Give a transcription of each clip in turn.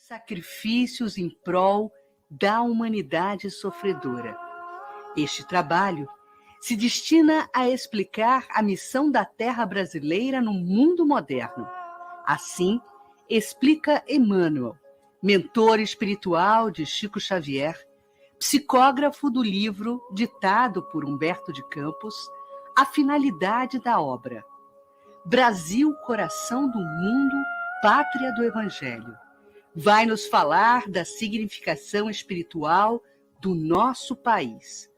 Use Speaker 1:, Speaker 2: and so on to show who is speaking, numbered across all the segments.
Speaker 1: sacrifícios em prol da humanidade sofredora. Este trabalho se destina a explicar a missão da terra brasileira no mundo moderno. Assim, explica Emmanuel, mentor espiritual de Chico Xavier, psicógrafo do livro ditado por Humberto de Campos, a finalidade da obra. Brasil, coração do mundo, pátria do Evangelho. Vai nos falar da significação espiritual do nosso país.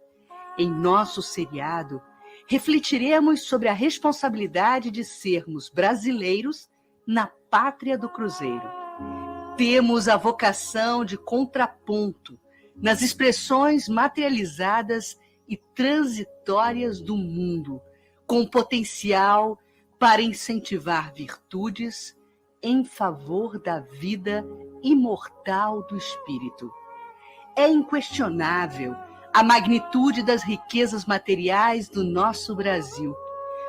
Speaker 1: Em nosso seriado, refletiremos sobre a responsabilidade de sermos brasileiros na pátria do Cruzeiro. Temos a vocação de contraponto nas expressões materializadas e transitórias do mundo, com potencial para incentivar virtudes em favor da vida imortal do espírito. É inquestionável a magnitude das riquezas materiais do nosso Brasil,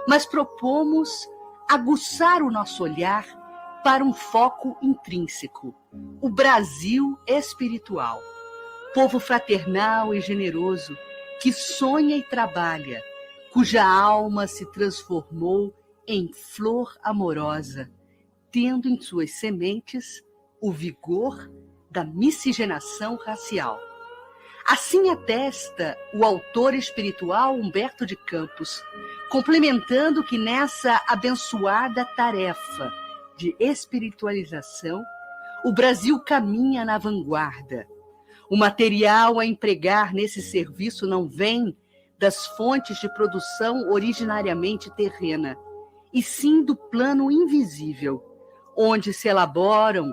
Speaker 1: mas propomos aguçar o nosso olhar para um foco intrínseco, o Brasil espiritual, povo fraternal e generoso que sonha e trabalha, cuja alma se transformou em flor amorosa, tendo em suas sementes o vigor da miscigenação racial. Assim atesta o autor espiritual Humberto de Campos, complementando que nessa abençoada tarefa de espiritualização, o Brasil caminha na vanguarda. O material a empregar nesse serviço não vem das fontes de produção originariamente terrena, e sim do plano invisível, onde se elaboram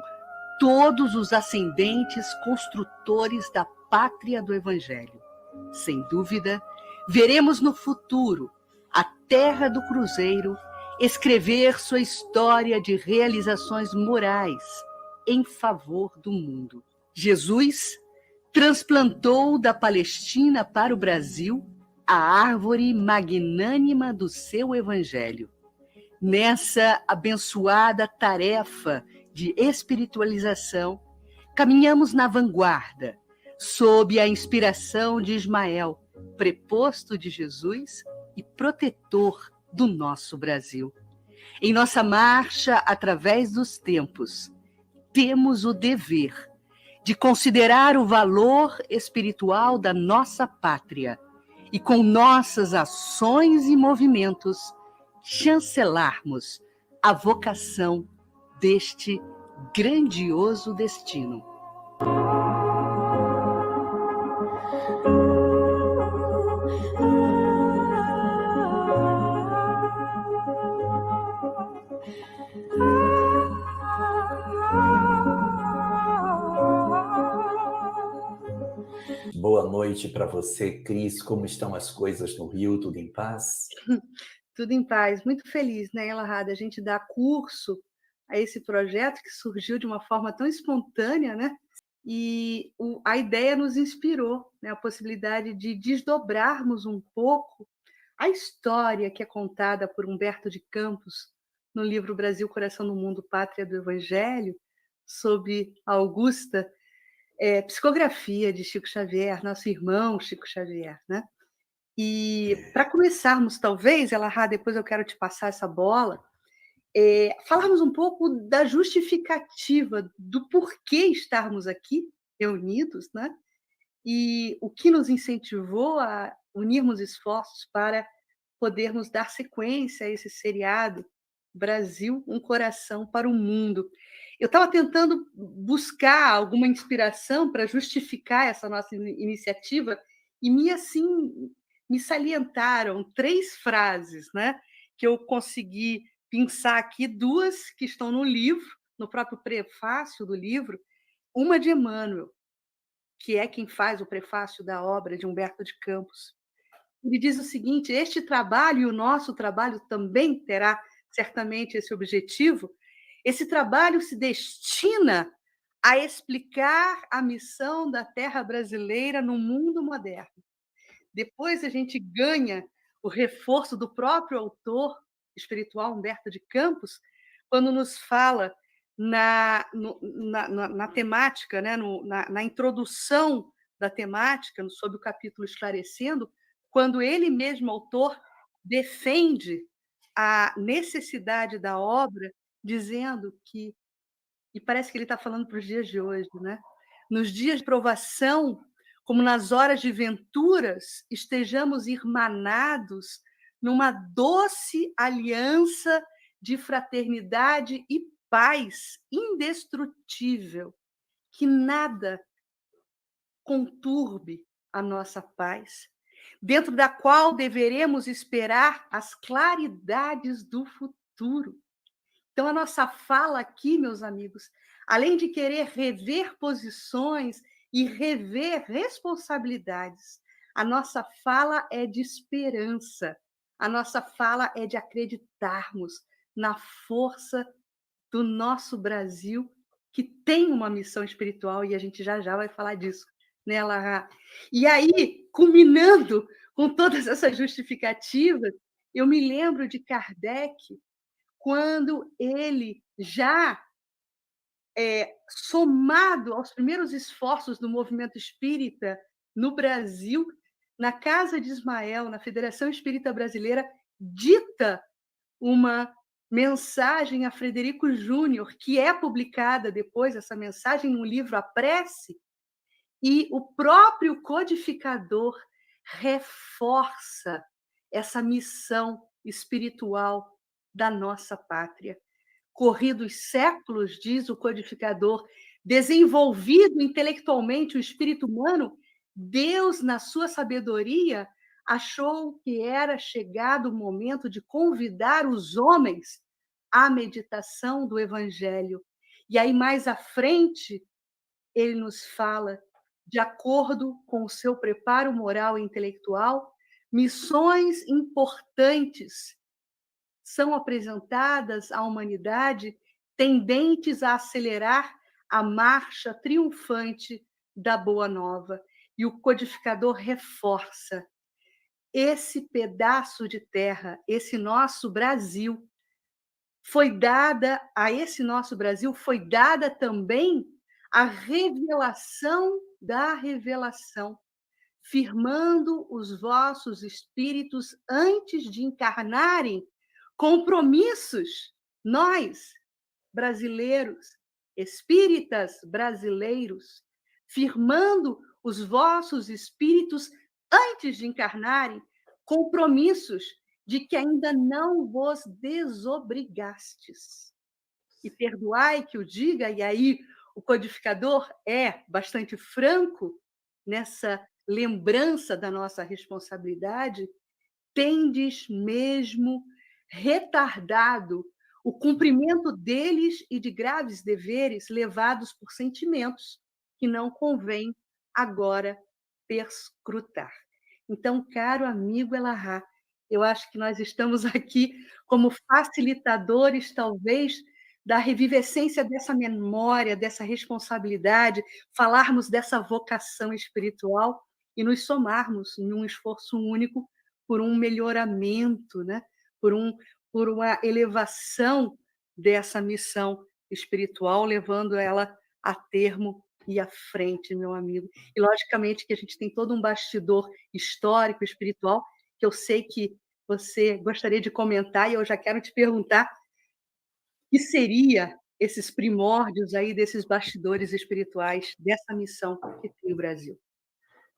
Speaker 1: todos os ascendentes construtores da pátria do Evangelho. Sem dúvida, veremos no futuro a terra do Cruzeiro escrever sua história de realizações morais em favor do mundo. Jesus transplantou da Palestina para o Brasil a árvore magnânima do seu Evangelho. Nessa abençoada tarefa de espiritualização, caminhamos na vanguarda, sob a inspiração de Ismael, preposto de Jesus e protetor do nosso Brasil. Em nossa marcha através dos tempos, temos o dever de considerar o valor espiritual da nossa pátria e, com nossas ações e movimentos, chancelarmos a vocação deste grandioso destino.
Speaker 2: Boa noite para você, Cris. Como estão as coisas no Rio? Tudo em paz?
Speaker 1: Tudo em paz. Muito feliz, né, Elahada? A gente dá curso a esse projeto que surgiu de uma forma tão espontânea, né? E a ideia nos inspirou, né? A possibilidade de desdobrarmos um pouco a história que é contada por Humberto de Campos no livro Brasil, Coração do Mundo, Pátria do Evangelho, sob a augusta psicografia de Chico Xavier, nosso irmão Chico Xavier, né? E para começarmos, talvez, Elahá, depois eu quero te passar essa bola, falarmos um pouco da justificativa do porquê estarmos aqui reunidos, né? E o que nos incentivou a unirmos esforços para podermos dar sequência a esse seriado Brasil, um coração para o mundo. Eu estava tentando buscar alguma inspiração para justificar essa nossa iniciativa e me salientaram 3 frases, né, que eu consegui pensar aqui, 2 que estão no livro, no próprio prefácio do livro, uma de Emmanuel, que é quem faz o prefácio da obra de Humberto de Campos. Ele diz o seguinte: este trabalho, e o nosso trabalho também terá certamente esse objetivo, esse trabalho se destina a explicar a missão da terra brasileira no mundo moderno. Depois a gente ganha o reforço do próprio autor espiritual Humberto de Campos, quando nos fala na temática, né, na introdução da temática, sob o capítulo Esclarecendo, quando ele mesmo, autor, defende a necessidade da obra, dizendo que, e parece que ele está falando para os dias de hoje, né? Nos dias de provação, como nas horas de venturas, estejamos irmanados numa doce aliança de fraternidade e paz indestrutível, que nada conturbe a nossa paz, dentro da qual deveremos esperar as claridades do futuro. Então, a nossa fala aqui, meus amigos, além de querer rever posições e rever responsabilidades, a nossa fala é de esperança, a nossa fala é de acreditarmos na força do nosso Brasil, que tem uma missão espiritual, e a gente já já vai falar disso, né, Lara? E aí, culminando com todas essas justificativas, eu me lembro de Kardec, quando ele, já somado aos primeiros esforços do movimento espírita no Brasil, na Casa de Ismael, na Federação Espírita Brasileira, dita uma mensagem a Frederico Júnior, que é publicada depois, essa mensagem, no livro A Prece, e o próprio codificador reforça essa missão espiritual da nossa pátria. Corridos séculos, diz o codificador, desenvolvido intelectualmente o espírito humano, Deus, na sua sabedoria, achou que era chegado o momento de convidar os homens à meditação do Evangelho. E aí, mais à frente, ele nos fala, de acordo com o seu preparo moral e intelectual, missões importantes são apresentadas à humanidade tendentes a acelerar a marcha triunfante da Boa Nova. E o codificador reforça: esse pedaço de terra, esse nosso Brasil, a esse nosso Brasil foi dada também a revelação da revelação, firmando os vossos espíritos antes de encarnarem compromissos, nós, brasileiros, espíritas brasileiros, firmando os vossos espíritos antes de encarnarem compromissos de que ainda não vos desobrigastes. E perdoai que o diga, e aí o codificador é bastante franco nessa lembrança da nossa responsabilidade, tendes mesmo retardado o cumprimento deles e de graves deveres levados por sentimentos que não convém agora perscrutar. Então, caro amigo Elahá, eu acho que nós estamos aqui como facilitadores, talvez, da revivescência dessa memória, dessa responsabilidade, falarmos dessa vocação espiritual e nos somarmos em um esforço único por um melhoramento, né? por uma elevação dessa missão espiritual, levando ela a termo e à frente, meu amigo. E, logicamente, que a gente tem todo um bastidor histórico, espiritual, que eu sei que você gostaria de comentar, e eu já quero te perguntar o que seria esses primórdios aí desses bastidores espirituais, dessa missão que tem o Brasil.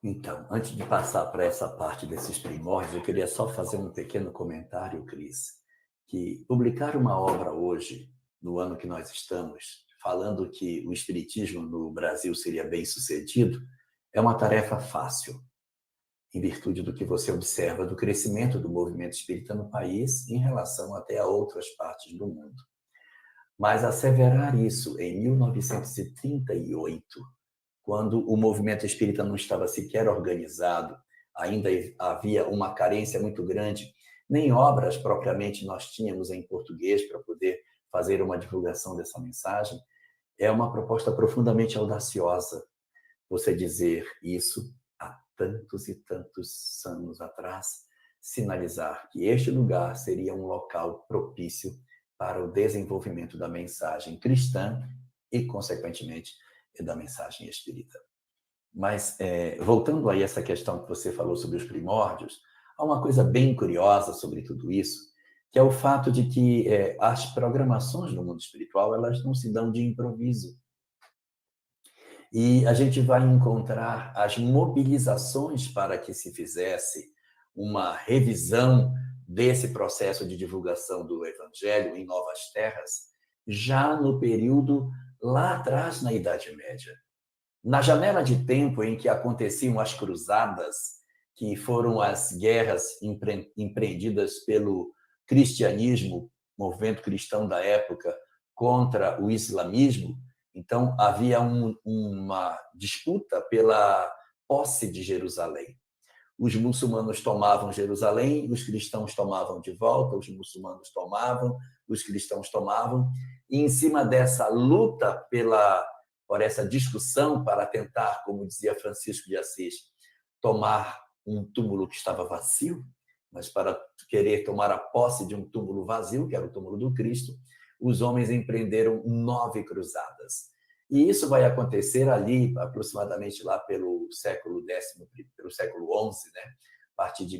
Speaker 2: Então, antes de passar para essa parte desses primórdios, eu queria só fazer um pequeno comentário, Cris, que publicar uma obra hoje, no ano que nós estamos, falando que o espiritismo no Brasil seria bem-sucedido, é uma tarefa fácil, em virtude do que você observa do crescimento do movimento espírita no país em relação até a outras partes do mundo. Mas asseverar isso em 1938, quando o movimento espírita não estava sequer organizado, ainda havia uma carência muito grande, nem obras propriamente nós tínhamos em português para poder fazer uma divulgação dessa mensagem, é uma proposta profundamente audaciosa você dizer isso há tantos e tantos anos atrás, sinalizar que este lugar seria um local propício para o desenvolvimento da mensagem cristã e, consequentemente, da mensagem espírita. Mas, voltando aí a essa questão que você falou sobre os primórdios, há uma coisa bem curiosa sobre tudo isso, que é o fato de que as programações no mundo espiritual, elas não se dão de improviso. E a gente vai encontrar as mobilizações para que se fizesse uma revisão desse processo de divulgação do Evangelho em novas terras, já no período lá atrás, na Idade Média. Na janela de tempo em que aconteciam as cruzadas, que foram as guerras empreendidas pelo cristianismo, movimento cristão da época, contra o islamismo, então havia uma disputa pela posse de Jerusalém. Os muçulmanos tomavam Jerusalém, os cristãos tomavam de volta, os muçulmanos tomavam, os cristãos tomavam, e em cima dessa luta por essa discussão para tentar, como dizia Francisco de Assis, tomar um túmulo que estava vazio, mas para querer tomar a posse de um túmulo vazio, que era o túmulo do Cristo, os homens empreenderam 9 cruzadas. E isso vai acontecer ali, aproximadamente lá pelo século XI, né? A partir de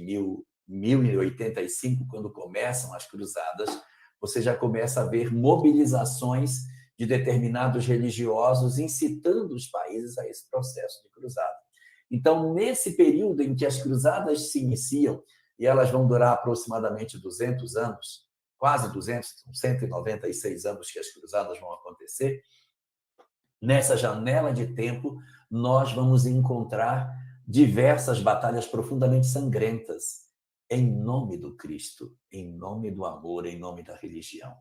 Speaker 2: 1085, quando começam as cruzadas, você já começa a ver mobilizações de determinados religiosos incitando os países a esse processo de cruzada. Então, nesse período em que as cruzadas se iniciam, e elas vão durar aproximadamente 200 anos, quase 200, 196 anos que as cruzadas vão acontecer, nessa janela de tempo, nós vamos encontrar diversas batalhas profundamente sangrentas em nome do Cristo, em nome do amor, em nome da religião.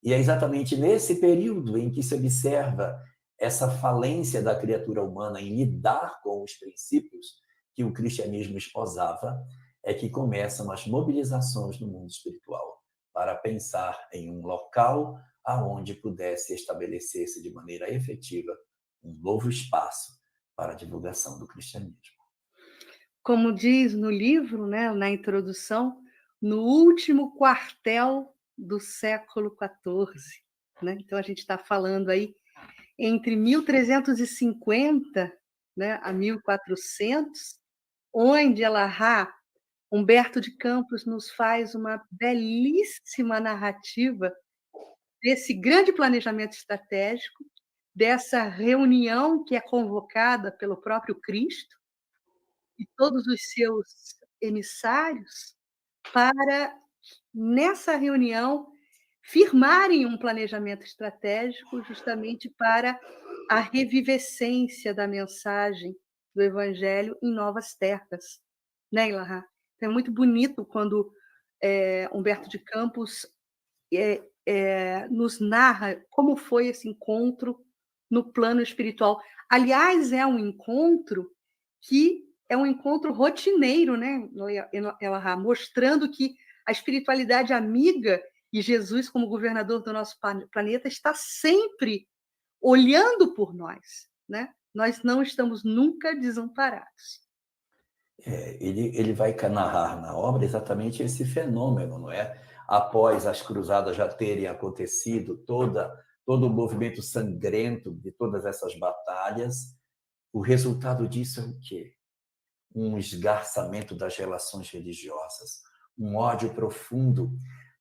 Speaker 2: E é exatamente nesse período em que se observa essa falência da criatura humana em lidar com os princípios que o cristianismo esposava, é que começam as mobilizações no mundo espiritual para pensar em um local aonde pudesse estabelecer-se de maneira efetiva um novo espaço para a divulgação do cristianismo.
Speaker 1: Como diz no livro, né, na introdução, no último quartel do século XIV. Né? Então, a gente está falando aí entre 1350, né, a 1400, onde Humberto de Campos nos faz uma belíssima narrativa desse grande planejamento estratégico, dessa reunião que é convocada pelo próprio Cristo e todos os seus emissários para, nessa reunião, firmarem um planejamento estratégico justamente para a revivescência da mensagem do Evangelho em novas terras. Né, Ilahá? Então, é muito bonito quando Humberto de Campos nos narra como foi esse encontro no plano espiritual. Aliás, é um encontro que é um encontro rotineiro, né, Ilahá? Mostrando que a espiritualidade amiga e Jesus, como governador do nosso planeta, está sempre olhando por nós. Né? Nós não estamos nunca desamparados.
Speaker 2: Ele vai narrar na obra exatamente esse fenômeno, não é? Após as cruzadas já terem acontecido, todo o movimento sangrento de todas essas batalhas, o resultado disso é o quê? Um esgarçamento das relações religiosas, um ódio profundo,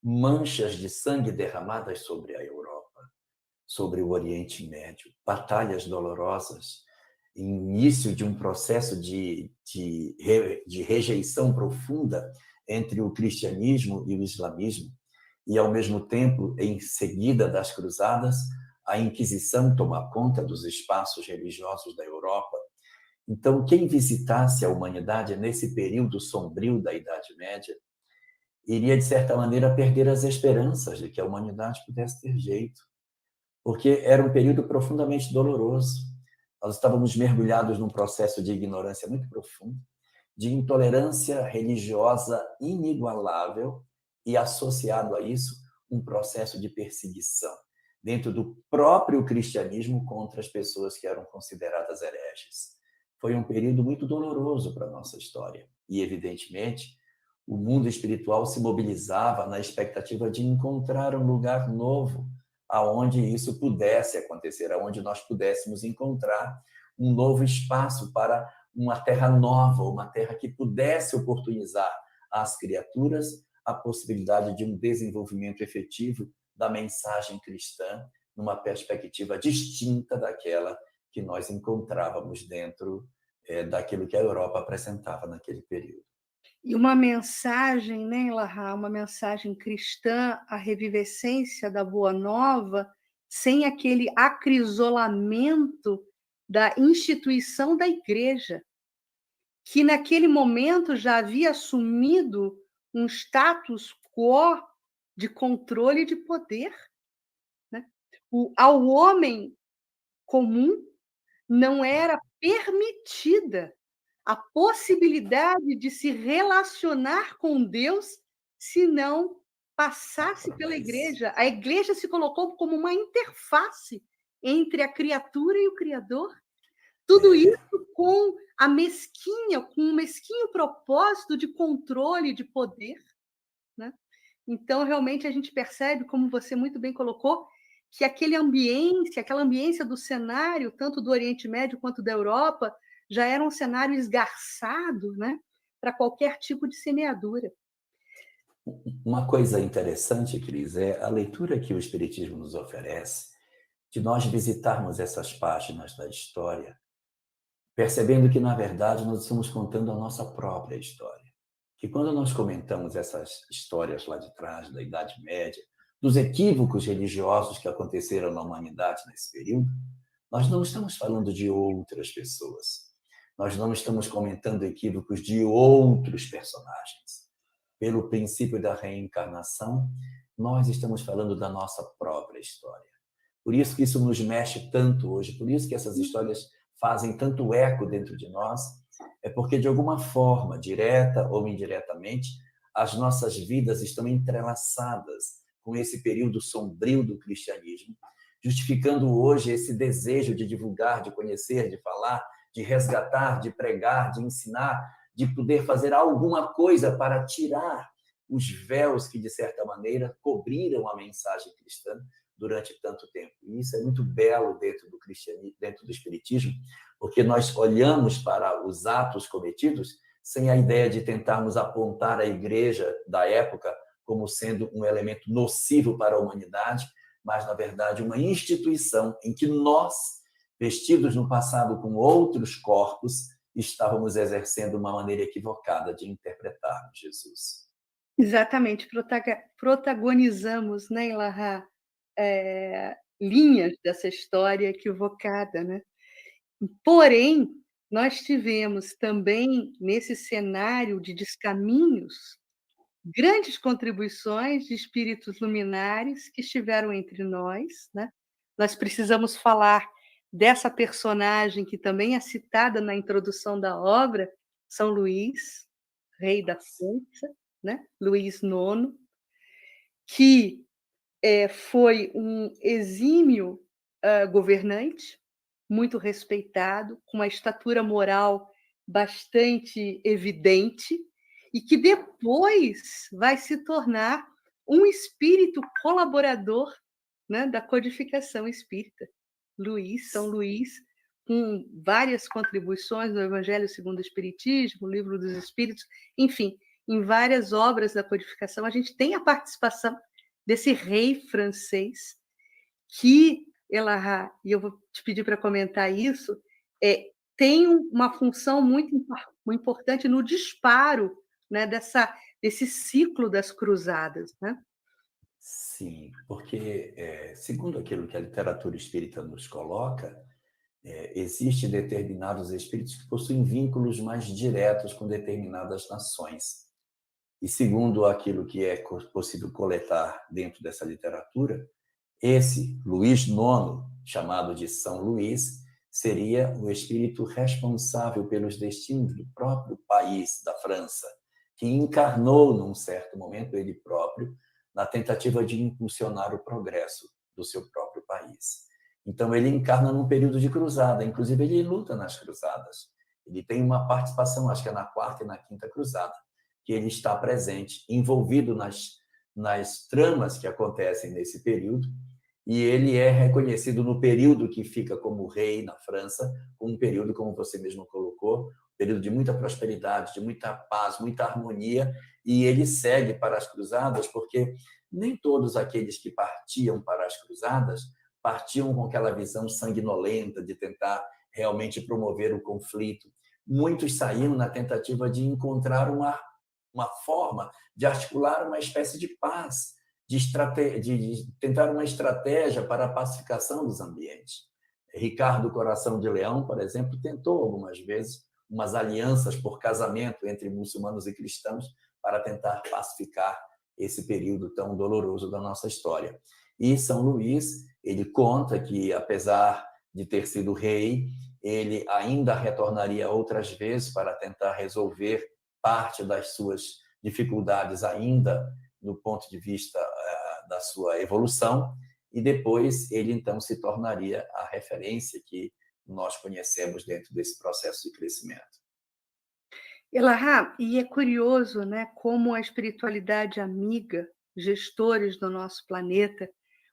Speaker 2: manchas de sangue derramadas sobre a Europa, sobre o Oriente Médio, batalhas dolorosas, início de um processo de rejeição profunda entre o cristianismo e o islamismo, e, ao mesmo tempo, em seguida das cruzadas, a Inquisição toma conta dos espaços religiosos da Europa. Então, quem visitasse a humanidade nesse período sombrio da Idade Média iria, de certa maneira, perder as esperanças de que a humanidade pudesse ter jeito, porque era um período profundamente doloroso. Nós estávamos mergulhados num processo de ignorância muito profundo, de intolerância religiosa inigualável e, associado a isso, um processo de perseguição dentro do próprio cristianismo contra as pessoas que eram consideradas hereges. Foi um período muito doloroso para a nossa história e, evidentemente, o mundo espiritual se mobilizava na expectativa de encontrar um lugar novo, aonde isso pudesse acontecer, aonde nós pudéssemos encontrar um novo espaço para uma terra nova, uma terra que pudesse oportunizar às criaturas a possibilidade de um desenvolvimento efetivo da mensagem cristã, numa perspectiva distinta daquela que nós encontrávamos dentro daquilo que a Europa apresentava naquele período.
Speaker 1: E uma mensagem, né, Elahá, uma mensagem cristã, a revivescência da Boa Nova, sem aquele acrisolamento da instituição da igreja, que naquele momento já havia assumido um status quo de controle e de poder, né? Ao homem comum não era permitida a possibilidade de se relacionar com Deus se não passasse pela igreja. A igreja se colocou como uma interface entre a criatura e o Criador. Tudo isso com o mesquinho propósito de controle, de poder, né? Então, realmente, a gente percebe, como você muito bem colocou, que aquela ambiência do cenário, tanto do Oriente Médio quanto da Europa, já era um cenário esgarçado, né, para qualquer tipo de semeadura.
Speaker 2: Uma coisa interessante, Cris, é a leitura que o Espiritismo nos oferece, de nós visitarmos essas páginas da história, percebendo que, na verdade, nós estamos contando a nossa própria história. Que quando nós comentamos essas histórias lá de trás, da Idade Média, dos equívocos religiosos que aconteceram na humanidade nesse período, nós não estamos falando de outras pessoas. Nós não estamos comentando equívocos de outros personagens. Pelo princípio da reencarnação, nós estamos falando da nossa própria história. Por isso que isso nos mexe tanto hoje, por isso que essas histórias fazem tanto eco dentro de nós, é porque, de alguma forma, direta ou indiretamente, as nossas vidas estão entrelaçadas com esse período sombrio do cristianismo, justificando hoje esse desejo de divulgar, de conhecer, de falar, de resgatar, de pregar, de ensinar, de poder fazer alguma coisa para tirar os véus que, de certa maneira, cobriram a mensagem cristã durante tanto tempo. E isso é muito belo dentro do cristianismo, dentro do espiritismo, porque nós olhamos para os atos cometidos sem a ideia de tentarmos apontar a igreja da época como sendo um elemento nocivo para a humanidade, mas, na verdade, uma instituição em que nós, vestidos no passado com outros corpos, estávamos exercendo uma maneira equivocada de interpretarmos Jesus.
Speaker 1: Exatamente, protagonizamos, né, Elahá, linhas dessa história equivocada, né? Porém, nós tivemos também, nesse cenário de descaminhos, grandes contribuições de espíritos luminares que estiveram entre nós, né? Nós precisamos falar dessa personagem que também é citada na introdução da obra, São Luís, rei da França, né? Luís IX, que foi um exímio governante, muito respeitado, com uma estatura moral bastante evidente, e que depois vai se tornar um espírito colaborador, né, da codificação espírita. São Luís, com várias contribuições no Evangelho segundo o Espiritismo, o Livro dos Espíritos, enfim, em várias obras da codificação, a gente tem a participação desse rei francês que, Elahá, e eu vou te pedir para comentar isso, tem uma função muito importante no disparo, né, desse ciclo das cruzadas, né?
Speaker 2: Sim, porque, segundo aquilo que a literatura espírita nos coloca, existem determinados espíritos que possuem vínculos mais diretos com determinadas nações. E segundo aquilo que é possível coletar dentro dessa literatura, esse Luís IX, chamado de São Luís, seria o espírito responsável pelos destinos do próprio país, da França, que encarnou, num certo momento, ele próprio, na tentativa de impulsionar o progresso do seu próprio país. Então, ele encarna num período de cruzada, inclusive ele luta nas cruzadas. Ele tem uma participação, acho que é na 4ª e na 5ª cruzada, que ele está presente, envolvido nas tramas que acontecem nesse período, e ele é reconhecido no período que fica como rei na França, um período, como você mesmo colocou, um período de muita prosperidade, de muita paz, muita harmonia, e ele segue para as cruzadas, porque nem todos aqueles que partiam para as cruzadas partiam com aquela visão sanguinolenta de tentar realmente promover o conflito. Muitos saíam na tentativa de encontrar uma forma de articular uma espécie de paz, de tentar uma estratégia para a pacificação dos ambientes. Ricardo Coração de Leão, por exemplo, tentou algumas vezes umas alianças por casamento entre muçulmanos e cristãos para tentar pacificar esse período tão doloroso da nossa história. E São Luís, ele conta que, apesar de ter sido rei, ele ainda retornaria outras vezes para tentar resolver parte das suas dificuldades ainda do ponto de vista da sua evolução, e depois ele então se tornaria a referência que nós conhecemos dentro desse processo de crescimento.
Speaker 1: Elahá, e é curioso, né, como a espiritualidade amiga, gestores do nosso planeta,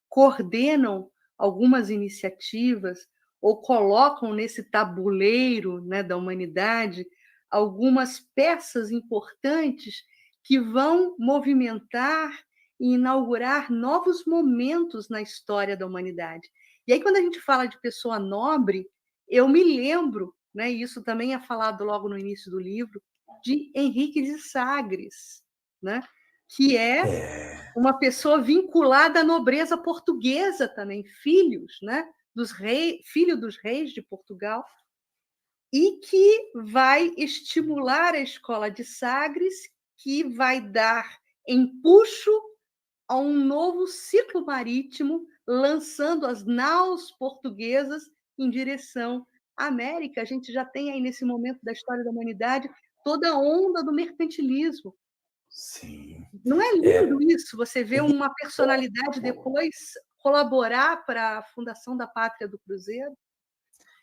Speaker 1: coordenam algumas iniciativas ou colocam nesse tabuleiro, né, da humanidade algumas peças importantes que vão movimentar e inaugurar novos momentos na história da humanidade. E aí, quando a gente fala de pessoa nobre, eu me lembro, né, e isso também é falado logo no início do livro, de Henrique de Sagres, né, que é uma pessoa vinculada à nobreza portuguesa também, né, filho dos reis de Portugal, e que vai estimular a escola de Sagres, que vai dar empuxo a um novo ciclo marítimo, lançando as naus portuguesas em direção à América. A gente já tem aí, nesse momento da história da humanidade, toda a onda do mercantilismo.
Speaker 2: Sim.
Speaker 1: Não é lindo isso? Você vê uma personalidade depois colaborar para a fundação da Pátria do Cruzeiro?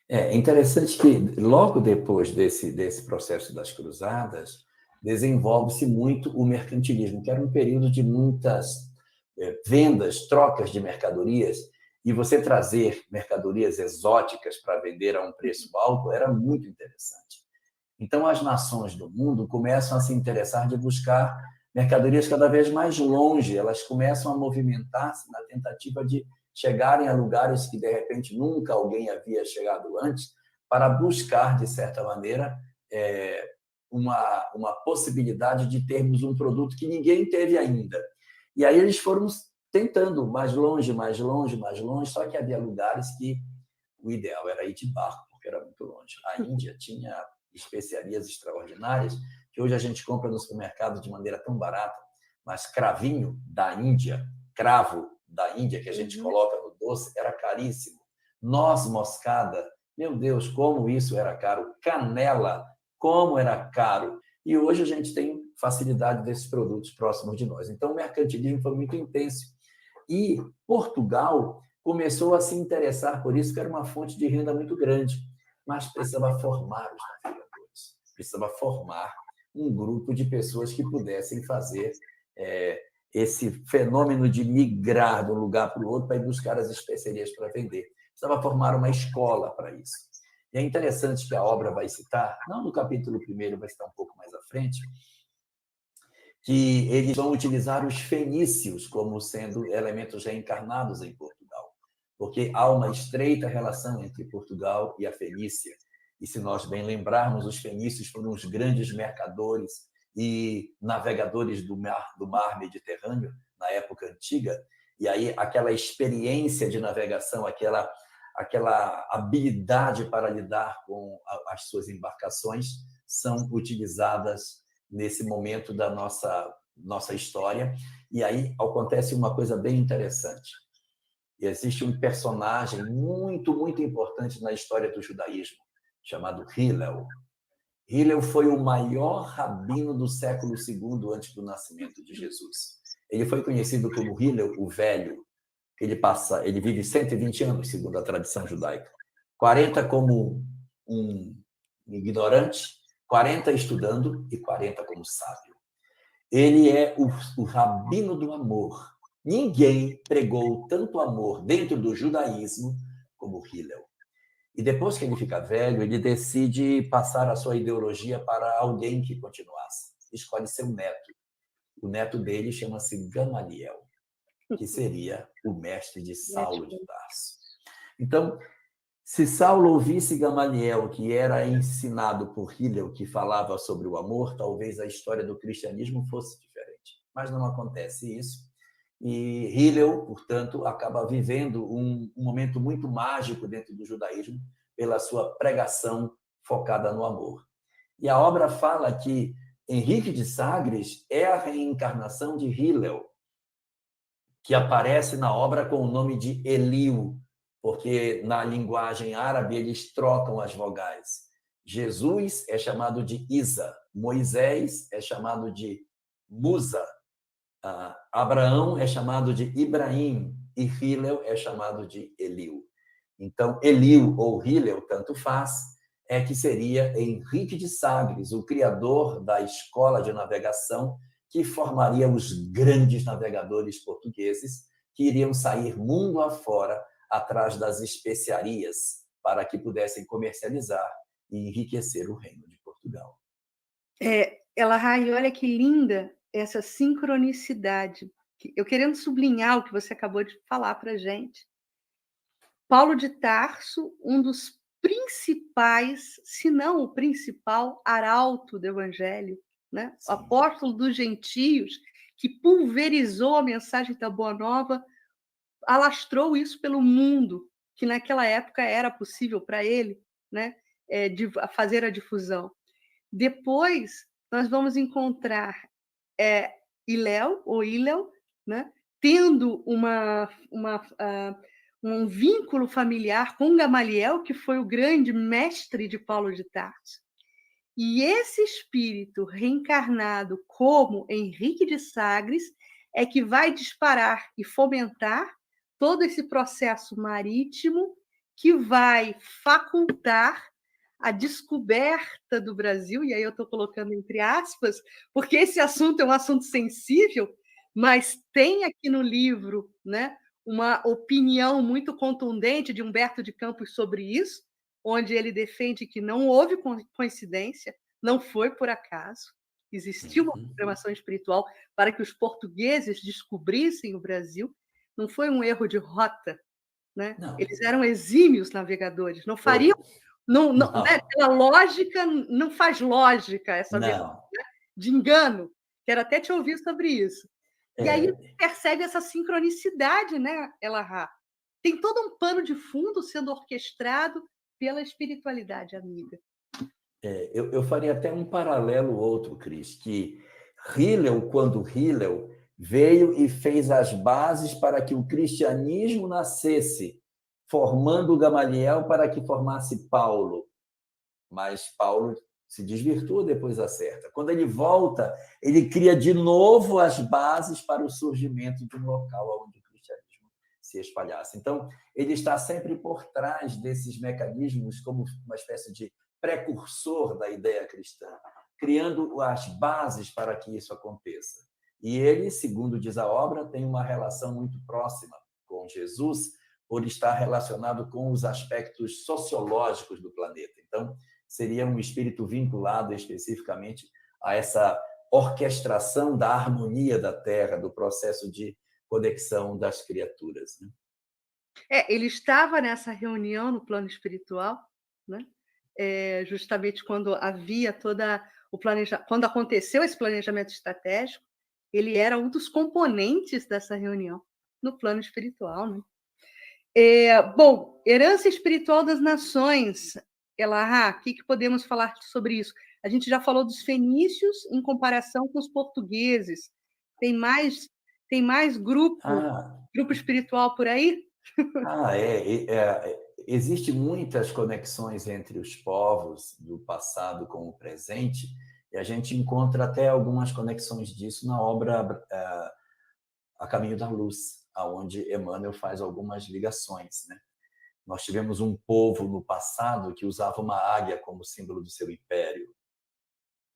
Speaker 2: É interessante que, logo depois desse processo das cruzadas, desenvolve-se muito o mercantilismo, que era um período de muitas vendas, trocas de mercadorias, e você trazer mercadorias exóticas para vender a um preço alto era muito interessante. Então, as nações do mundo começam a se interessar de buscar mercadorias cada vez mais longe, elas começam a movimentar-se na tentativa de chegarem a lugares que, de repente, nunca alguém havia chegado antes, para buscar, de certa maneira, uma possibilidade de termos um produto que ninguém teve ainda. E aí eles foram tentando mais longe, mais longe, mais longe, só que havia lugares que o ideal era ir de barco, porque era muito longe. A Índia tinha especiarias extraordinárias que hoje a gente compra no supermercado de maneira tão barata, mas cravinho da Índia, cravo da Índia que a gente coloca no doce, era caríssimo. Noz moscada, meu Deus, como isso era caro. Canela, como era caro. E hoje a gente tem facilidade desses produtos próximos de nós. Então, o mercantilismo foi muito intenso. E Portugal começou a se interessar por isso, que era uma fonte de renda muito grande, mas precisava formar os navegadores, precisava formar um grupo de pessoas que pudessem fazer esse fenômeno de migrar de um lugar para o outro para ir buscar as especiarias para vender. Precisava formar uma escola para isso. E é interessante que a obra vai citar, não no capítulo 1, vai citar um pouco mais à frente, que eles vão utilizar os fenícios como sendo elementos reencarnados em Portugal, porque há uma estreita relação entre Portugal e a Fenícia. E se nós bem lembrarmos, os fenícios foram os grandes mercadores e navegadores do mar Mediterrâneo na época antiga, e aí aquela experiência de navegação, aquela habilidade para lidar com as suas embarcações são utilizadas nesse momento da nossa história. E aí acontece uma coisa bem interessante. Existe um personagem muito, muito importante na história do judaísmo, chamado Hillel. Hillel foi o maior rabino do século II antes do nascimento de Jesus. Ele foi conhecido como Hillel o Velho. Ele vive 120 anos, segundo a tradição judaica. 40 como um ignorante, 40 estudando e 40 como sábio. Ele é o rabino do amor. Ninguém pregou tanto amor dentro do judaísmo como Hillel. E depois que ele fica velho, ele decide passar a sua ideologia para alguém que continuasse. Escolhe seu neto. O neto dele chama-se Gamaliel, que seria o mestre de Saulo de Tarso. Então, se Saulo ouvisse Gamaliel, que era ensinado por Hillel, que falava sobre o amor, talvez a história do cristianismo fosse diferente. Mas não acontece isso. E Hillel, portanto, acaba vivendo um momento muito mágico dentro do judaísmo pela sua pregação focada no amor. E a obra fala que Henrique de Sagres é a reencarnação de Hillel, que aparece na obra com o nome de Eliu, porque na linguagem árabe eles trocam as vogais. Jesus é chamado de Isa, Moisés é chamado de Musa, Abraão é chamado de Ibrahim e Hillel é chamado de Eliu. Então, Eliu ou Hillel, tanto faz, é que seria Henrique de Sagres, o criador da escola de navegação que formaria os grandes navegadores portugueses que iriam sair mundo afora atrás das especiarias para que pudessem comercializar e enriquecer o reino de Portugal.
Speaker 1: Elahá, olha que linda essa sincronicidade. Eu querendo sublinhar o que você acabou de falar para a gente. Paulo de Tarso, um dos principais, se não o principal, arauto do Evangelho, né? O apóstolo dos gentios, que pulverizou a mensagem da Boa Nova, alastrou isso pelo mundo, que naquela época era possível para ele, né? Fazer a difusão. Depois, nós vamos encontrar Hillel, né? Tendo um vínculo familiar com Gamaliel, que foi o grande mestre de Paulo de Tarso. E esse espírito reencarnado como Henrique de Sagres é que vai disparar e fomentar todo esse processo marítimo que vai facultar a descoberta do Brasil, e aí eu estou colocando entre aspas, porque esse assunto é um assunto sensível, mas tem aqui no livro, né, uma opinião muito contundente de Humberto de Campos sobre isso, onde ele defende que não houve coincidência, não foi por acaso, existiu uma programação espiritual para que os portugueses descobrissem o Brasil, não foi um erro de rota, né? Eles eram exímios navegadores, não fariam, não. Né? Pela lógica, não faz lógica essa versão, né? De engano. Quero até te ouvir sobre isso. E aí percebe essa sincronicidade, né, Elahá? Tem todo um pano de fundo sendo orquestrado pela espiritualidade amiga.
Speaker 2: Eu faria até um paralelo outro, Cris, que Hillel, quando Hillel veio e fez as bases para que o cristianismo nascesse, formando Gamaliel para que formasse Paulo. Mas Paulo se desvirtua, depois acerta. Quando ele volta, ele cria de novo as bases para o surgimento de um local onde o cristianismo se espalhasse. Então, ele está sempre por trás desses mecanismos como uma espécie de precursor da ideia cristã, criando as bases para que isso aconteça. E ele, segundo diz a obra, tem uma relação muito próxima com Jesus, por estar relacionado com os aspectos sociológicos do planeta. Então, seria um espírito vinculado especificamente a essa orquestração da harmonia da Terra, do processo de conexão das criaturas. Né?
Speaker 1: Ele estava nessa reunião no plano espiritual, né? Justamente quando havia quando aconteceu esse planejamento estratégico, ele era um dos componentes dessa reunião no plano espiritual, né? Bom, herança espiritual das nações, Elahá, o que podemos falar sobre isso? A gente já falou dos fenícios em comparação com os portugueses. Tem mais grupo espiritual por aí?
Speaker 2: Existem muitas conexões entre os povos do passado com o presente, e a gente encontra até algumas conexões disso na obra A Caminho da Luz, onde Emmanuel faz algumas ligações. Né? Nós tivemos um povo no passado que usava uma águia como símbolo do seu império,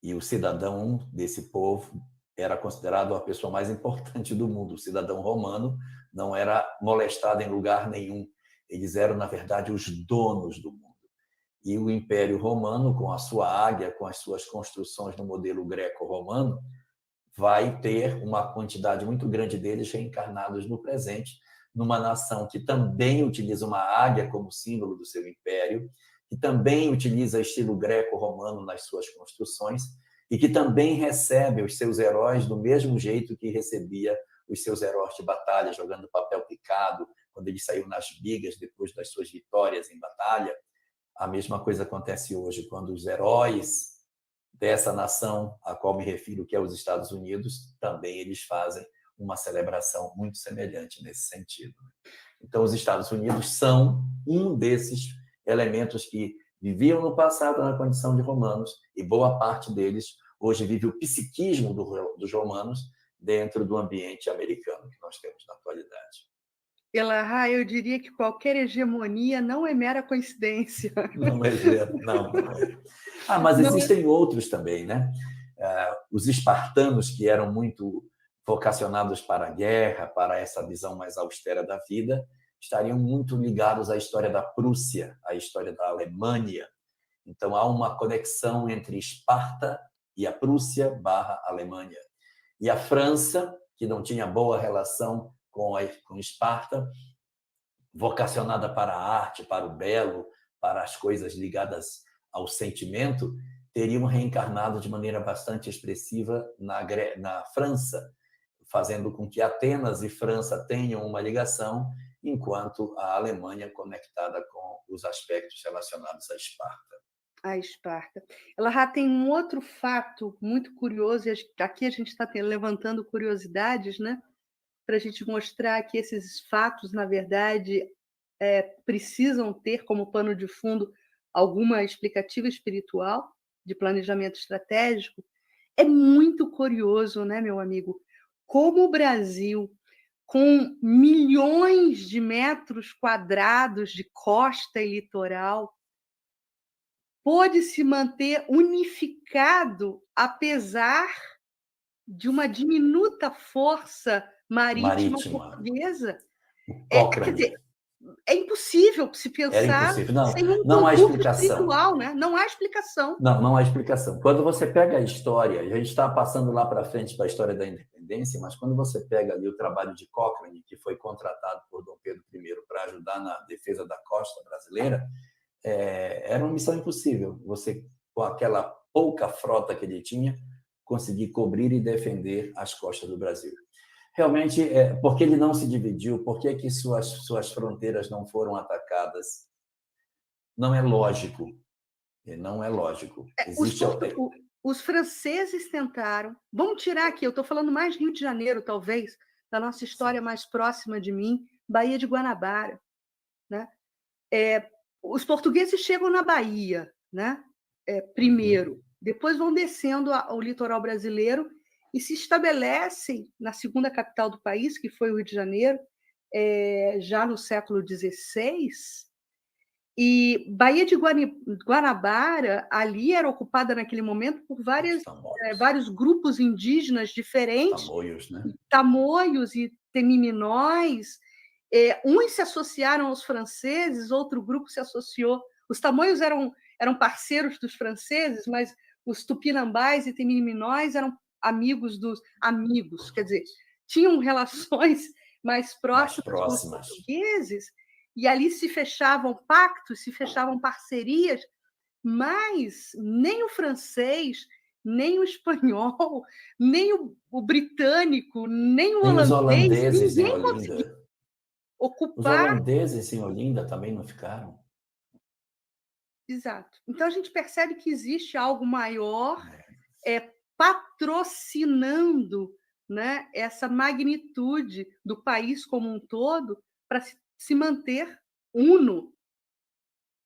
Speaker 2: e o cidadão desse povo era considerado a pessoa mais importante do mundo. O cidadão romano não era molestado em lugar nenhum. Eles eram, na verdade, os donos do mundo. E o Império Romano, com a sua águia, com as suas construções no modelo greco-romano, vai ter uma quantidade muito grande deles reencarnados no presente, numa nação que também utiliza uma águia como símbolo do seu império, que também utiliza estilo greco-romano nas suas construções e que também recebe os seus heróis do mesmo jeito que recebia os seus heróis de batalha, jogando papel picado, quando eles saíram nas bigas depois das suas vitórias em batalha. A mesma coisa acontece hoje, quando os heróis dessa nação a qual me refiro, que é os Estados Unidos, também eles fazem uma celebração muito semelhante nesse sentido. Então, os Estados Unidos são um desses elementos que viviam no passado na condição de romanos e boa parte deles hoje vive o psiquismo dos romanos dentro do ambiente americano que nós temos na atualidade.
Speaker 1: Elahá, eu diria que qualquer hegemonia não é mera coincidência.
Speaker 2: Não é, não é. Mas existem outros também, né? Os espartanos, que eram muito vocacionados para a guerra, para essa visão mais austera da vida, estariam muito ligados à história da Prússia, à história da Alemanha. Então, há uma conexão entre Esparta e a Prússia / Alemanha. E a França, que não tinha boa relação com Esparta, vocacionada para a arte, para o belo, para as coisas ligadas ao sentimento, teriam reencarnado de maneira bastante expressiva na França, fazendo com que Atenas e França tenham uma ligação, enquanto a Alemanha conectada com os aspectos relacionados a Esparta.
Speaker 1: A Esparta. Ela já tem um outro fato muito curioso, e aqui a gente está levantando curiosidades, né? Para a gente mostrar que esses fatos, na verdade, precisam ter como pano de fundo alguma explicativa espiritual de planejamento estratégico. É muito curioso, né, meu amigo, como o Brasil, com milhões de metros quadrados de costa e litoral, pôde se manter unificado apesar de uma diminuta força marítima portuguesa. Quer dizer, é impossível se pensar sem um concurso espiritual, né? Não há explicação.
Speaker 2: Não há explicação. Quando você pega a história, a gente está passando lá para frente para a história da independência, mas quando você pega ali o trabalho de Cochrane, que foi contratado por Dom Pedro I para ajudar na defesa da costa brasileira, era uma missão impossível. Você, com aquela pouca frota que ele tinha, conseguir cobrir e defender as costas do Brasil. Realmente, por que ele não se dividiu? Por que suas fronteiras não foram atacadas? Não é lógico. Não é lógico.
Speaker 1: Os franceses tentaram. Vamos tirar aqui, eu estou falando mais Rio de Janeiro, talvez, da nossa história mais próxima de mim, Baía de Guanabara. Né? Os portugueses chegam na Bahia, né? Primeiro, depois vão descendo ao litoral brasileiro e se estabelecem na segunda capital do país, que foi o Rio de Janeiro, já no século XVI. E Baía de Guanabara, ali era ocupada naquele momento por vários grupos indígenas diferentes,
Speaker 2: tamoios, né?
Speaker 1: Tamoios e temiminóis. Uns se associaram aos franceses, outro grupo se associou. Os tamoios eram parceiros dos franceses, mas os tupinambás e temiminóis eram amigos dos amigos, quer dizer, tinham relações mais próximas com os portugueses, e ali se fechavam pactos, se fechavam parcerias, mas nem o francês, nem o espanhol, nem o britânico, nem o holandês, ninguém conseguiu ocupar.
Speaker 2: Os holandeses em Olinda também não ficaram?
Speaker 1: Exato. Então, a gente percebe que existe algo maior patrocinando, né, essa magnitude do país como um todo para se manter uno,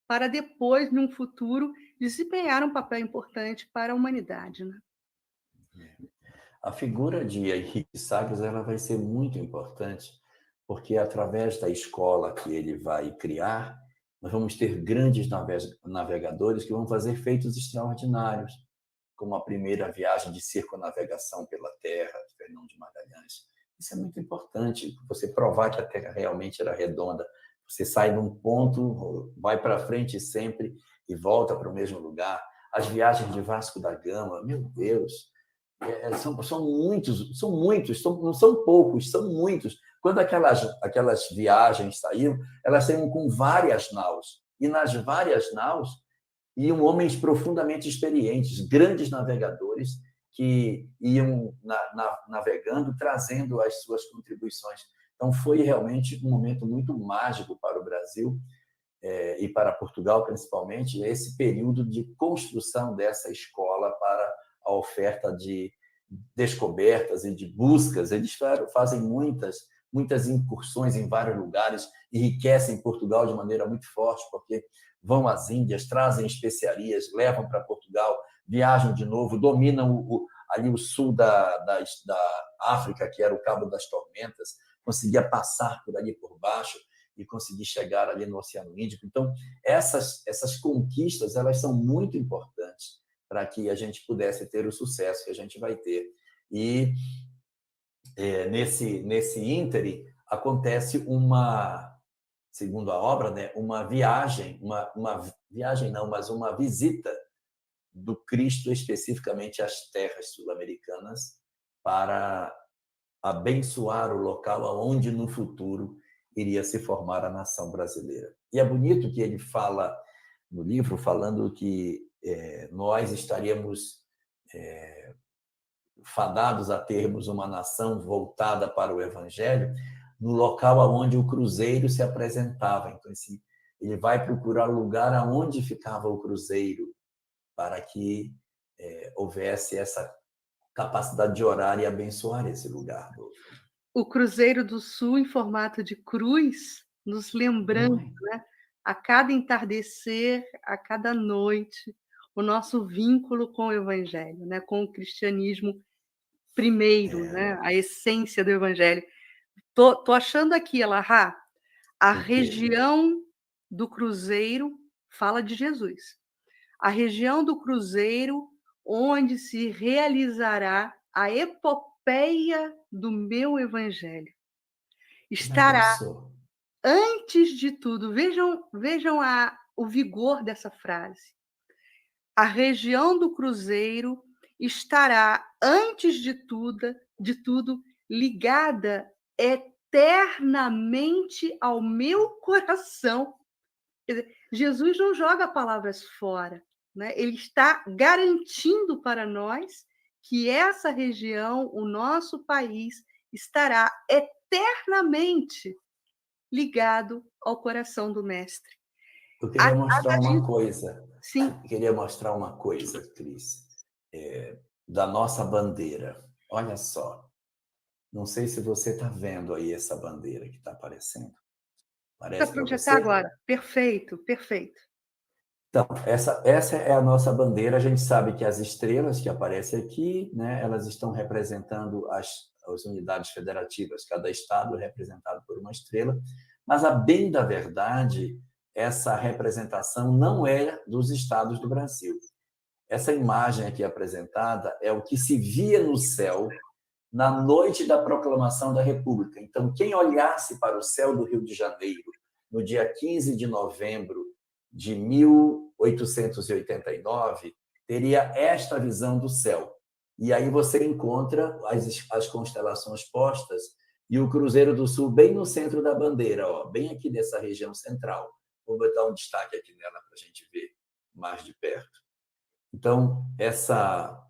Speaker 1: para depois, num futuro, desempenhar um papel importante para a humanidade. Né?
Speaker 2: A figura de Henrique Sagres ela vai ser muito importante, porque através da escola que ele vai criar, nós vamos ter grandes navegadores que vão fazer feitos extraordinários. como a primeira viagem de circunnavegação pela Terra, de Fernão de Magalhães. Isso é muito importante, você provar que a Terra realmente era redonda. Você sai de um ponto, vai para frente sempre e volta para o mesmo lugar. As viagens de Vasco da Gama, meu Deus, são muitos, não são poucos, são muitos. Quando aquelas viagens saíram, elas saíram com várias naus. E nas várias naus iam homens profundamente experientes, grandes navegadores, que iam navegando, trazendo as suas contribuições. Então, foi realmente um momento muito mágico para o Brasil e para Portugal, principalmente, esse período de construção dessa escola para a oferta de descobertas e de buscas. Eles fazem muitas incursões em vários lugares, enriquecem Portugal de maneira muito forte, porque vão às Índias, trazem especiarias, levam para Portugal, viajam de novo, dominam ali o sul da África, que era o Cabo das Tormentas, conseguia passar por ali por baixo e conseguir chegar ali no Oceano Índico. Então, essas conquistas, elas são muito importantes para que a gente pudesse ter o sucesso que a gente vai ter. E nesse ínterim acontece segundo a obra, né, uma viagem, mas uma visita do Cristo especificamente às terras sul-americanas para abençoar o local onde no futuro iria se formar a nação brasileira. E é bonito que ele fala no livro, falando que nós estaríamos fadados a termos uma nação voltada para o Evangelho no local onde o cruzeiro se apresentava. Então, ele vai procurar o lugar aonde ficava o cruzeiro para que houvesse essa capacidade de orar e abençoar esse lugar.
Speaker 1: O Cruzeiro do Sul, em formato de cruz, nos lembrando, né, a cada entardecer, a cada noite, o nosso vínculo com o Evangelho, né, com o cristianismo primeiro, né, a essência do Evangelho. Tô achando aqui, Elahá, a região do Cruzeiro fala de Jesus. A região do Cruzeiro onde se realizará a epopeia do meu Evangelho. Estará, antes de tudo, vejam o vigor dessa frase. A região do Cruzeiro estará, antes de tudo, ligada eternamente ao meu coração. Quer dizer, Jesus não joga palavras fora, né? Ele está garantindo para nós que essa região, o nosso país, estará eternamente ligado ao coração do Mestre.
Speaker 2: Eu queria mostrar uma coisa.
Speaker 1: Sim.
Speaker 2: Eu queria mostrar uma coisa, Cris, da nossa bandeira. Olha só. Não sei se você está vendo aí essa bandeira que está aparecendo. Parece
Speaker 1: para projetar agora. Perfeito, perfeito.
Speaker 2: Então, essa é a nossa bandeira. A gente sabe que as estrelas que aparecem aqui, né, elas estão representando as unidades federativas. Cada estado é representado por uma estrela. Mas, a bem da verdade, essa representação não é dos estados do Brasil. Essa imagem aqui apresentada é o que se via no céu na noite da proclamação da República. Então, quem olhasse para o céu do Rio de Janeiro, no dia 15 de novembro de 1889, teria esta visão do céu. E aí você encontra as constelações postas e o Cruzeiro do Sul bem no centro da bandeira, bem aqui nessa região central. Vou botar um destaque aqui nela para a gente ver mais de perto. Então, essa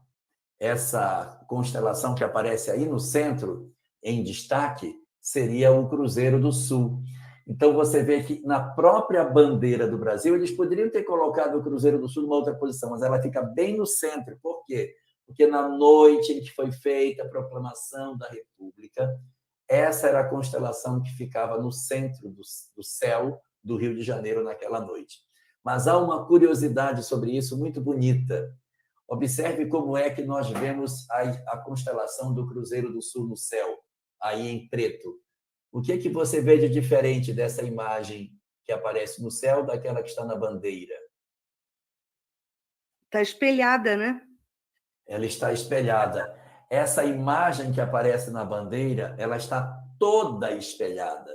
Speaker 2: constelação que aparece aí no centro, em destaque, seria o Cruzeiro do Sul. Então, você vê que na própria bandeira do Brasil, eles poderiam ter colocado o Cruzeiro do Sul numa outra posição, mas ela fica bem no centro. Por quê? Porque na noite em que foi feita a proclamação da República, essa era a constelação que ficava no centro do céu do Rio de Janeiro naquela noite. Mas há uma curiosidade sobre isso muito bonita. Observe como é que nós vemos a constelação do Cruzeiro do Sul no céu, aí em preto. O que é que você vê de diferente dessa imagem que aparece no céu daquela que está na bandeira?
Speaker 1: Está espelhada, né?
Speaker 2: ela está espelhada. Essa imagem que aparece na bandeira, ela está toda espelhada,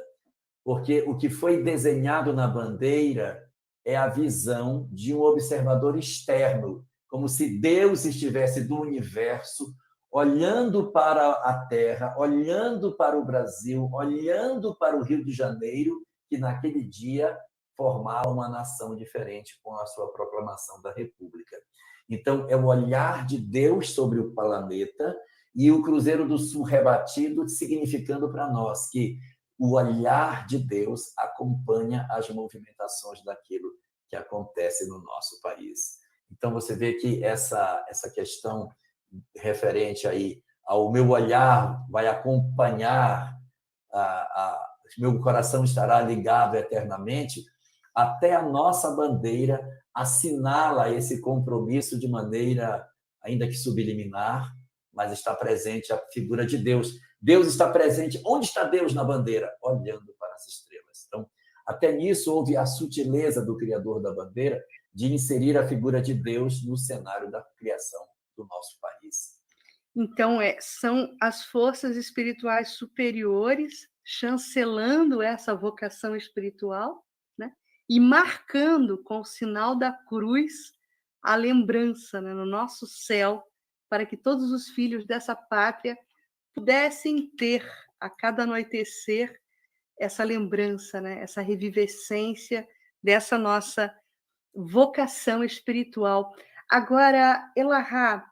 Speaker 2: porque o que foi desenhado na bandeira é a visão de um observador externo, como se Deus estivesse do universo, olhando para a Terra, olhando para o Brasil, olhando para o Rio de Janeiro, que naquele dia formava uma nação diferente com a sua proclamação da República. Então, é o olhar de Deus sobre o planeta e o Cruzeiro do Sul rebatido, significando para nós que o olhar de Deus acompanha as movimentações daquilo que acontece no nosso país. Então, você vê que essa questão referente aí ao meu olhar vai acompanhar, meu coração estará ligado eternamente, até a nossa bandeira assinala esse compromisso de maneira, ainda que subliminar, mas está presente a figura de Deus. Deus está presente. Onde está Deus na bandeira? Olhando para as estrelas. Então, até nisso houve a sutileza do Criador da bandeira de inserir a figura de Deus no cenário da criação do nosso país.
Speaker 1: Então, são as forças espirituais superiores chancelando essa vocação espiritual, né? E marcando com o sinal da cruz a lembrança, né, no nosso céu, para que todos os filhos dessa pátria pudessem ter, a cada anoitecer, essa lembrança, né, essa revivescência dessa nossa vocação espiritual. Agora, Elahá,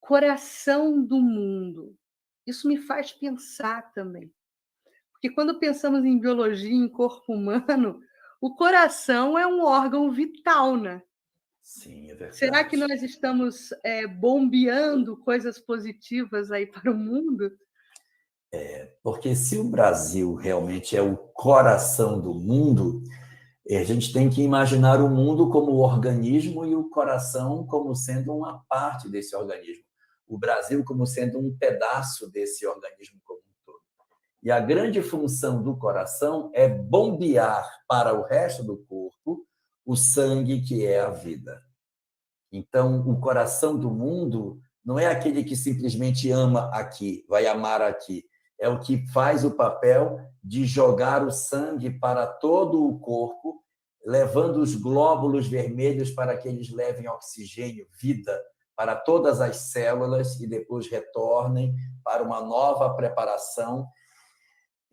Speaker 1: coração do mundo. Isso me faz pensar também. Porque quando pensamos em biologia, em corpo humano, o coração é um órgão vital, né?
Speaker 2: Sim, é verdade.
Speaker 1: Será que nós estamos bombeando coisas positivas aí para o mundo?
Speaker 2: Porque se o Brasil realmente é o coração do mundo, a gente tem que imaginar o mundo como organismo e o coração como sendo uma parte desse organismo. O Brasil como sendo um pedaço desse organismo como um todo. E a grande função do coração é bombear para o resto do corpo o sangue que é a vida. Então, o coração do mundo não é aquele que simplesmente ama aqui, vai amar aqui. É o que faz o papel de jogar o sangue para todo o corpo, levando os glóbulos vermelhos para que eles levem oxigênio, vida, para todas as células e depois retornem para uma nova preparação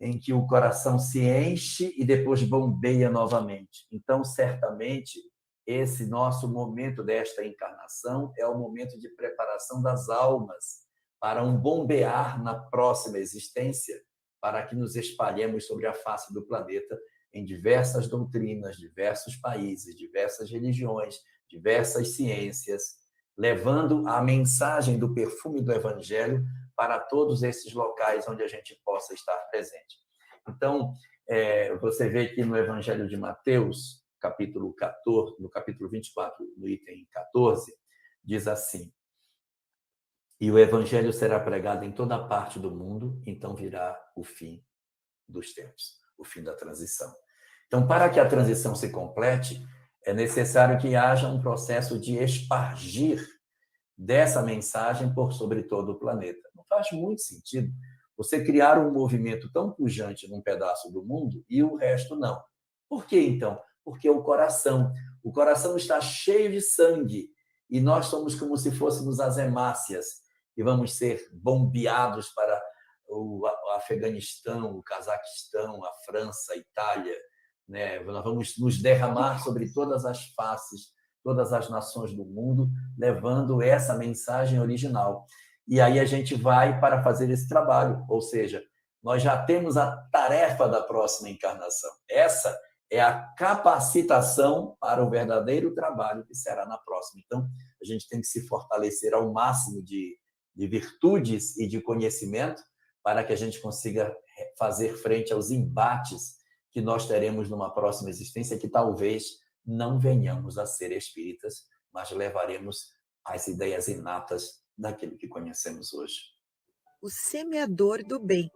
Speaker 2: em que o coração se enche e depois bombeia novamente. Então, certamente, esse nosso momento desta encarnação é o momento de preparação das almas para um bombear na próxima existência, para que nos espalhemos sobre a face do planeta em diversas doutrinas, diversos países, diversas religiões, diversas ciências, levando a mensagem do perfume do Evangelho para todos esses locais onde a gente possa estar presente. Então, você vê que no Evangelho de Mateus, capítulo 14, no capítulo 24, no item 14, diz assim: e o Evangelho será pregado em toda parte do mundo, então virá o fim dos tempos, o fim da transição. Então, para que a transição se complete, é necessário que haja um processo de espargir dessa mensagem por sobre todo o planeta. Não faz muito sentido você criar um movimento tão pujante num pedaço do mundo e o resto não. Por que, então? Porque o coração está cheio de sangue e nós somos como se fôssemos as hemácias e vamos ser bombeados para o Afeganistão, o Cazaquistão, a França, a Itália, né? Nós vamos nos derramar sobre todas as faces, todas as nações do mundo, levando essa mensagem original. E aí a gente vai para fazer esse trabalho, ou seja, nós já temos a tarefa da próxima encarnação. Essa é a capacitação para o verdadeiro trabalho que será na próxima. Então, a gente tem que se fortalecer ao máximo de virtudes e de conhecimento para que a gente consiga fazer frente aos embates que nós teremos numa próxima existência, que talvez não venhamos a ser espíritas, mas levaremos as ideias inatas daquilo que conhecemos hoje.
Speaker 3: O Semeador do Bem,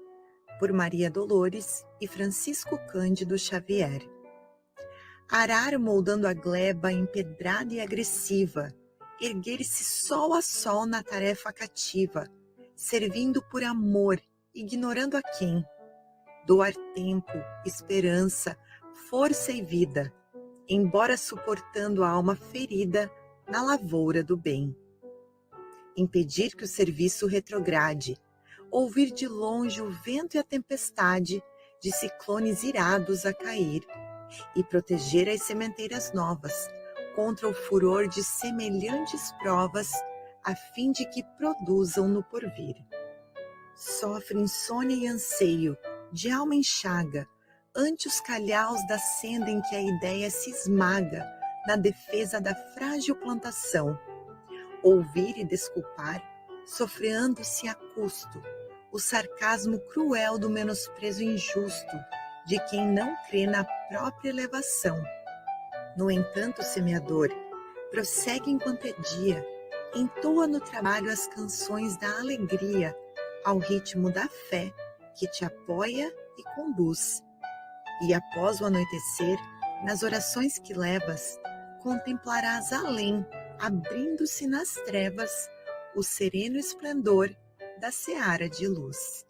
Speaker 3: por Maria Dolores e Francisco Cândido Xavier. Arar moldando a gleba empedrada e agressiva, erguer-se sol a sol na tarefa cativa, servindo por amor, ignorando a quem. Doar tempo, esperança, força e vida, embora suportando a alma ferida na lavoura do bem. Impedir que o serviço retrograde, ouvir de longe o vento e a tempestade de ciclones irados a cair, e proteger as sementeiras novas contra o furor de semelhantes provas, a fim de que produzam no porvir. Sofre insônia e anseio, de alma em chaga, ante os calhaus da senda em que a ideia se esmaga na defesa da frágil plantação. Ouvir e desculpar, sofreando-se a custo, o sarcasmo cruel do menosprezo injusto de quem não crê na própria elevação. No entanto, semeador, prossegue enquanto é dia, entoa no trabalho as canções da alegria, ao ritmo da fé que te apoia e conduz. E após o anoitecer, nas orações que levas, contemplarás além, abrindo-se nas trevas, o sereno esplendor da seara de luz.